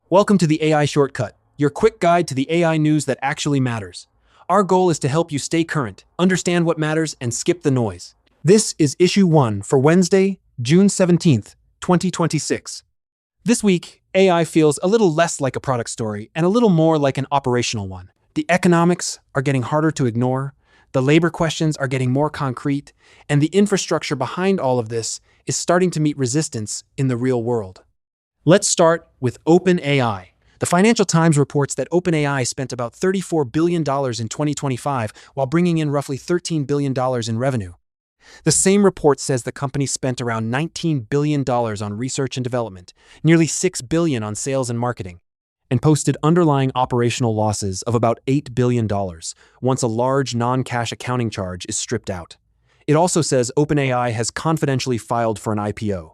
Welcome to the AI Shortcut, your quick guide to the AI news that actually matters. Our goal is to help you stay current, understand what matters, and skip the noise. This is Issue 1 for Wednesday, June 17th, 2026. This week, AI feels a little less like a product story and a little more like an operational one. The economics are getting harder to ignore, the labor questions are getting more concrete, and the infrastructure behind all of this is starting to meet resistance in the real world. Let's start with OpenAI. The Financial Times reports that OpenAI spent about $34 billion in 2025 while bringing in roughly $13 billion in revenue. The same report says the company spent around $19 billion on research and development, nearly $6 billion on sales and marketing, and posted underlying operational losses of about $8 billion once a large non-cash accounting charge is stripped out. It also says OpenAI has confidentially filed for an IPO.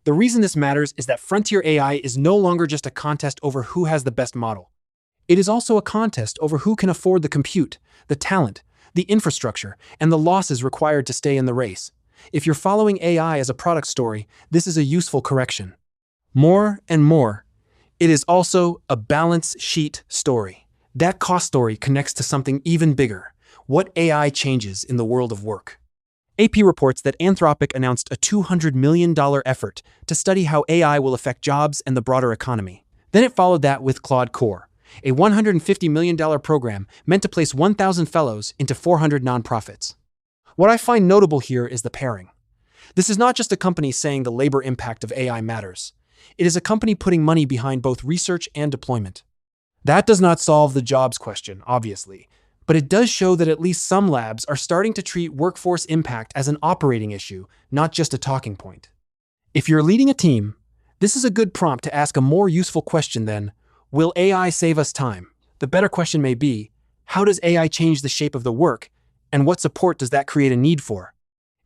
The reason this matters is that frontier AI is no longer just a contest over who has the best model. It is also a contest over who can afford the compute, the talent, the infrastructure, and the losses required to stay in the race. If you're following AI as a product story, this is a useful correction. More and more, it is also a balance sheet story. That cost story connects to something even bigger: what AI changes in the world of work. AP reports that Anthropic announced a $200 million effort to study how AI will affect jobs and the broader economy. Then it followed that with Claude Core, a $150 million program meant to place 1,000 fellows into 400 nonprofits. What I find notable here is the pairing. This is not just a company saying the labor impact of AI matters. It is a company putting money behind both research and deployment. That does not solve the jobs question, obviously, but it does show that at least some labs are starting to treat workforce impact as an operating issue, not just a talking point. If you're leading a team, this is a good prompt to ask a more useful question than, will AI save us time? The better question may be, how does AI change the shape of the work, and what support does that create a need for?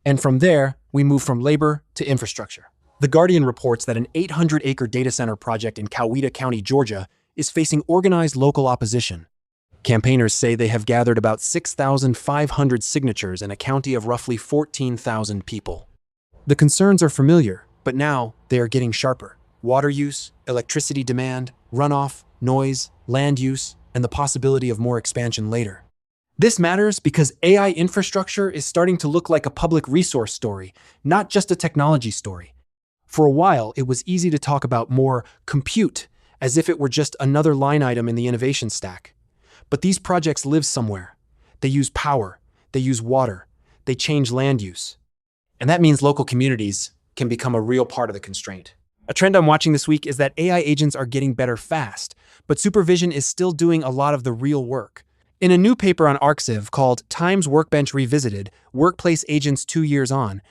And from there, we move from labor to infrastructure. The Guardian reports that an 800-acre data center project in Coweta County, Georgia, is facing organized local opposition. Campaigners say they have gathered about 6,500 signatures in a county of roughly 14,000 people. The concerns are familiar, but now they are getting sharper. Water use, electricity demand, runoff, noise, land use, and the possibility of more expansion later. This matters because AI infrastructure is starting to look like a public resource story, not just a technology story. For a while, it was easy to talk about more compute, as if it were just another line item in the innovation stack. But these projects live somewhere. They use power, they use water, they change land use. And that means local communities can become a real part of the constraint. A trend I'm watching this week is that AI agents are getting better fast, but supervision is still doing a lot of the real work. In a new paper on arXiv called Times Workbench Revisited: Workplace Agents 2 Years On,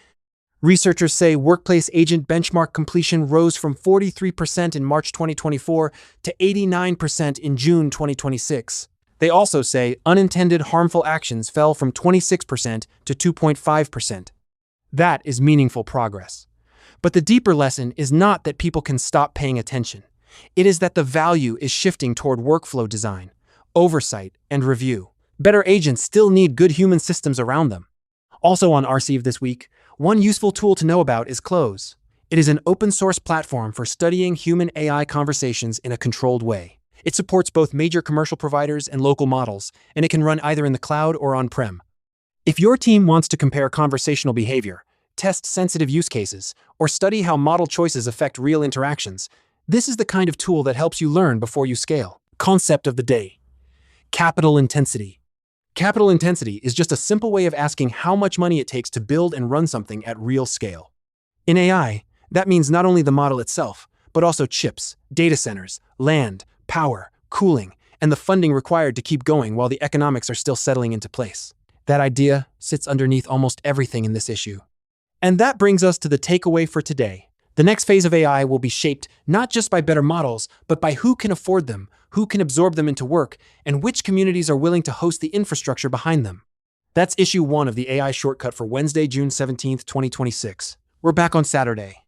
researchers say workplace agent benchmark completion rose from 43% in March 2024 to 89% in June 2026. They also say unintended harmful actions fell from 26% to 2.5%. That is meaningful progress. But the deeper lesson is not that people can stop paying attention. It is that the value is shifting toward workflow design, oversight, and review. Better agents still need good human systems around them. Also on arXiv this week, one useful tool to know about is Cloze. It is an open-source platform for studying human-AI conversations in a controlled way. It supports both major commercial providers and local models, and it can run either in the cloud or on-prem. If your team wants to compare conversational behavior, test sensitive use cases, or study how model choices affect real interactions, this is the kind of tool that helps you learn before you scale. Concept of the day: capital intensity. Capital intensity is just a simple way of asking how much money it takes to build and run something at real scale. In AI, that means not only the model itself, but also chips, data centers, land, power, cooling, and the funding required to keep going while the economics are still settling into place. That idea sits underneath almost everything in this issue. And that brings us to the takeaway for today. The next phase of AI will be shaped not just by better models, but by who can afford them, who can absorb them into work, and which communities are willing to host the infrastructure behind them. That's Issue 1 of the AI Shortcut for Wednesday, June 17th, 2026. We're back on Saturday.